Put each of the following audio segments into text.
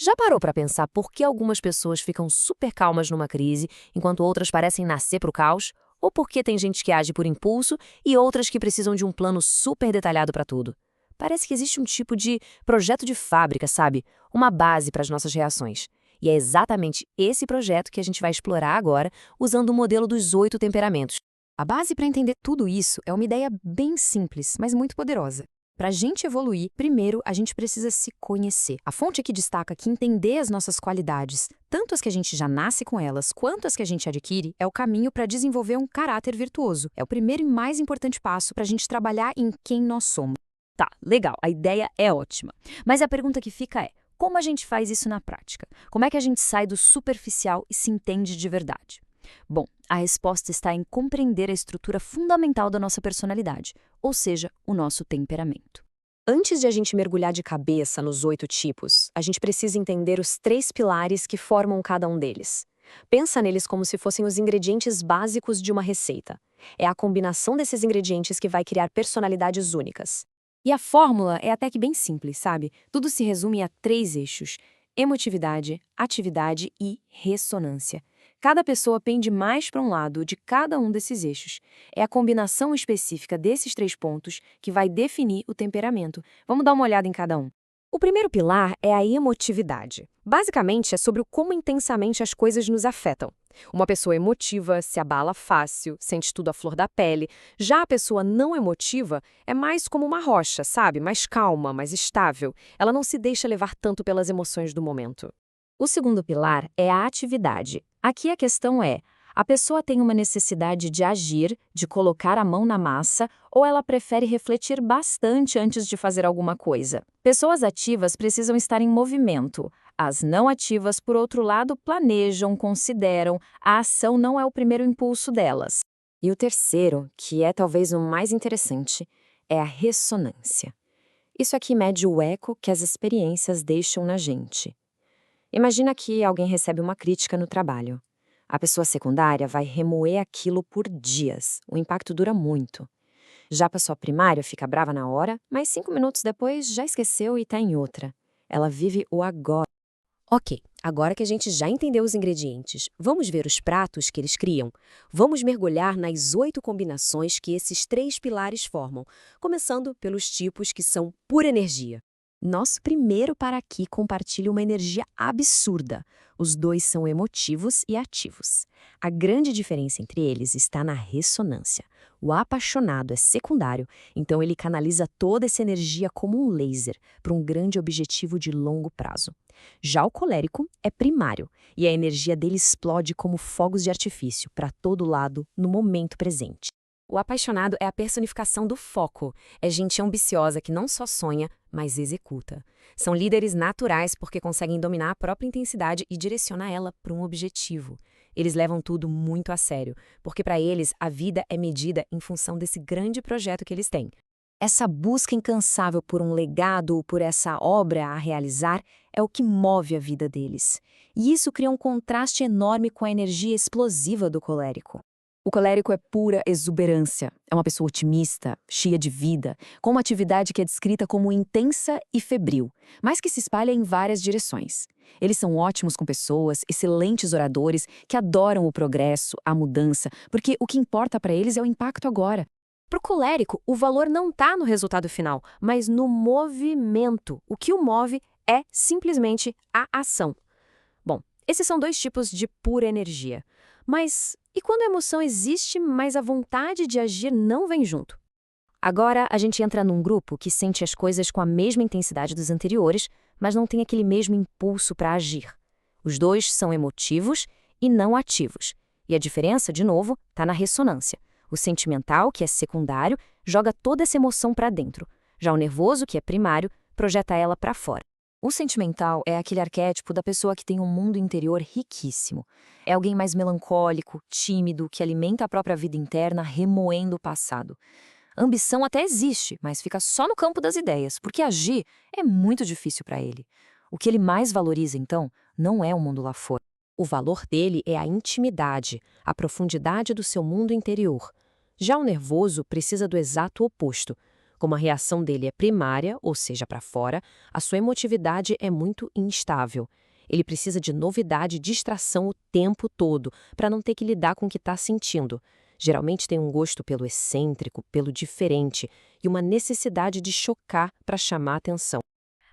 Já parou para pensar por que algumas pessoas ficam super calmas numa crise, enquanto outras parecem nascer para o caos? Ou por que tem gente que age por impulso e outras que precisam de um plano super detalhado para tudo? Parece que existe um tipo de projeto de fábrica, sabe? Uma base para as nossas reações. E é exatamente esse projeto que a gente vai explorar agora, usando o modelo dos 8 temperamentos. A base para entender tudo isso é uma ideia bem simples, mas muito poderosa. Para a gente evoluir, primeiro a gente precisa se conhecer. A fonte aqui destaca que entender as nossas qualidades, tanto as que a gente já nasce com elas, quanto as que a gente adquire, é o caminho para desenvolver um caráter virtuoso. É o primeiro e mais importante passo para a gente trabalhar em quem nós somos. Tá, legal, a ideia é ótima. Mas a pergunta que fica é: como a gente faz isso na prática? Como é que a gente sai do superficial e se entende de verdade? Bom, a resposta está em compreender a estrutura fundamental da nossa personalidade, ou seja, o nosso temperamento. Antes de a gente mergulhar de cabeça nos 8 tipos, a gente precisa entender os 3 pilares que formam cada um deles. Pensa neles como se fossem os ingredientes básicos de uma receita. É a combinação desses ingredientes que vai criar personalidades únicas. E a fórmula é até que bem simples, sabe? Tudo se resume a 3 eixos: emotividade, atividade e ressonância. Cada pessoa pende mais para um lado de cada um desses eixos. É a combinação específica desses 3 pontos que vai definir o temperamento. Vamos dar uma olhada em cada um. O primeiro pilar é a emotividade. Basicamente, é sobre o como intensamente as coisas nos afetam. Uma pessoa emotiva se abala fácil, sente tudo à flor da pele. Já a pessoa não emotiva é mais como uma rocha, sabe? Mais calma, mais estável. Ela não se deixa levar tanto pelas emoções do momento. O segundo pilar é a atividade. Aqui a questão é: a pessoa tem uma necessidade de agir, de colocar a mão na massa, ou ela prefere refletir bastante antes de fazer alguma coisa? Pessoas ativas precisam estar em movimento. As não ativas, por outro lado, planejam, consideram. A ação não é o primeiro impulso delas. E o terceiro, que é talvez o mais interessante, é a ressonância. Isso aqui mede o eco que as experiências deixam na gente. Imagina que alguém recebe uma crítica no trabalho. A pessoa secundária vai remoer aquilo por dias. O impacto dura muito. Já a pessoa primária fica brava na hora, mas 5 minutos depois já esqueceu e está em outra. Ela vive o agora. Ok, agora que a gente já entendeu os ingredientes, vamos ver os pratos que eles criam. Vamos mergulhar nas 8 combinações que esses 3 pilares formam, começando pelos tipos que são pura energia. Nosso primeiro para aqui compartilha uma energia absurda. Os dois são emotivos e ativos. A grande diferença entre eles está na ressonância. O apaixonado é secundário, então ele canaliza toda essa energia como um laser para um grande objetivo de longo prazo. Já o colérico é primário, e a energia dele explode como fogos de artifício para todo lado no momento presente. O apaixonado é a personificação do foco. É gente ambiciosa que não só sonha, mas executa. São líderes naturais porque conseguem dominar a própria intensidade e direcionar ela para um objetivo. Eles levam tudo muito a sério, porque para eles a vida é medida em função desse grande projeto que eles têm. Essa busca incansável por um legado, por essa obra a realizar, é o que move a vida deles. E isso cria um contraste enorme com a energia explosiva do colérico. O colérico é pura exuberância. É uma pessoa otimista, cheia de vida, com uma atividade que é descrita como intensa e febril, mas que se espalha em várias direções. Eles são ótimos com pessoas, excelentes oradores, que adoram o progresso, a mudança, porque o que importa para eles é o impacto agora. Para o colérico, o valor não está no resultado final, mas no movimento. O que o move é simplesmente a ação. Bom, esses são 2 tipos de pura energia. Mas e quando a emoção existe, mas a vontade de agir não vem junto? Agora a gente entra num grupo que sente as coisas com a mesma intensidade dos anteriores, mas não tem aquele mesmo impulso para agir. Os 2 são emotivos e não ativos. E a diferença, de novo, está na ressonância. O sentimental, que é secundário, joga toda essa emoção para dentro. Já o nervoso, que é primário, projeta ela para fora. O sentimental é aquele arquétipo da pessoa que tem um mundo interior riquíssimo. É alguém mais melancólico, tímido, que alimenta a própria vida interna, remoendo o passado. A ambição até existe, mas fica só no campo das ideias, porque agir é muito difícil para ele. O que ele mais valoriza, então, não é o mundo lá fora. O valor dele é a intimidade, a profundidade do seu mundo interior. Já o nervoso precisa do exato oposto. Como a reação dele é primária, ou seja, para fora, a sua emotividade é muito instável. Ele precisa de novidade e distração o tempo todo, para não ter que lidar com o que está sentindo. Geralmente tem um gosto pelo excêntrico, pelo diferente, e uma necessidade de chocar para chamar atenção.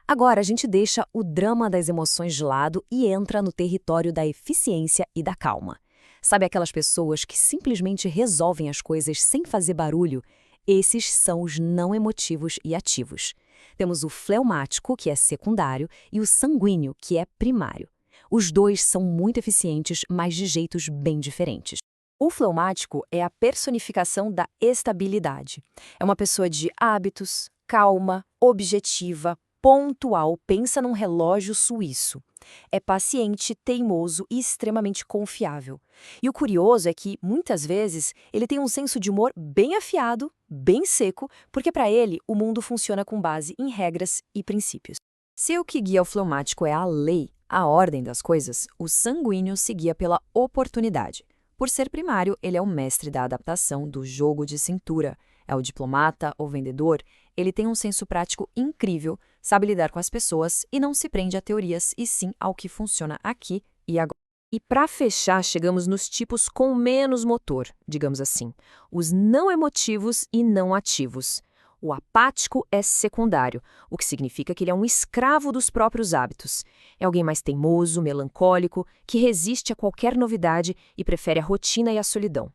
Agora a gente deixa o drama das emoções de lado e entra no território da eficiência e da calma. Sabe aquelas pessoas que simplesmente resolvem as coisas sem fazer barulho? Esses são os não emotivos e ativos. Temos o fleumático, que é secundário, e o sanguíneo, que é primário. Os dois são muito eficientes, mas de jeitos bem diferentes. O fleumático é a personificação da estabilidade. É uma pessoa de hábitos, calma, objetiva, pontual, pensa num relógio suíço. É paciente, teimoso e extremamente confiável. E o curioso é que, muitas vezes, ele tem um senso de humor bem afiado, bem seco, porque para ele o mundo funciona com base em regras e princípios. Se o que guia o fleumático é a lei, a ordem das coisas, o sanguíneo se guia pela oportunidade. Por ser primário, ele é o mestre da adaptação, do jogo de cintura. É o diplomata ou vendedor. Ele tem um senso prático incrível, sabe lidar com as pessoas e não se prende a teorias, e sim ao que funciona aqui e agora. E para fechar, chegamos nos tipos com menos motor, digamos assim. Os não emotivos e não ativos. O apático é secundário, o que significa que ele é um escravo dos próprios hábitos. É alguém mais teimoso, melancólico, que resiste a qualquer novidade e prefere a rotina e a solidão.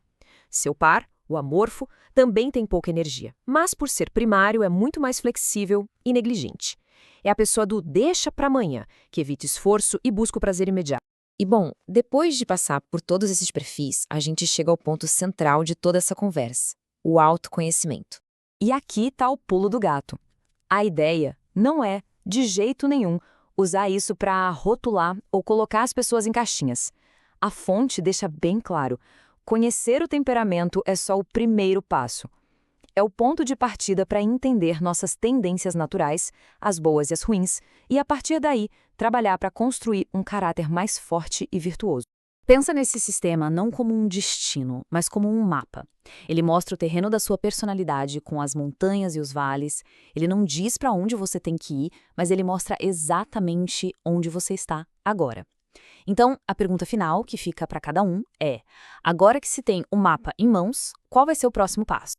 Seu par, o amorfo, também tem pouca energia, mas por ser primário é muito mais flexível e negligente. É a pessoa do deixa para amanhã, que evita esforço e busca o prazer imediato. E bom, depois de passar por todos esses perfis, a gente chega ao ponto central de toda essa conversa, o autoconhecimento. E aqui está o pulo do gato. A ideia não é, de jeito nenhum, usar isso para rotular ou colocar as pessoas em caixinhas. A fonte deixa bem claro: conhecer o temperamento é só o primeiro passo. É o ponto de partida para entender nossas tendências naturais, as boas e as ruins, e a partir daí, trabalhar para construir um caráter mais forte e virtuoso. Pensa nesse sistema não como um destino, mas como um mapa. Ele mostra o terreno da sua personalidade com as montanhas e os vales. Ele não diz para onde você tem que ir, mas ele mostra exatamente onde você está agora. Então, a pergunta final que fica para cada um é: agora que se tem o mapa em mãos, qual vai ser o próximo passo?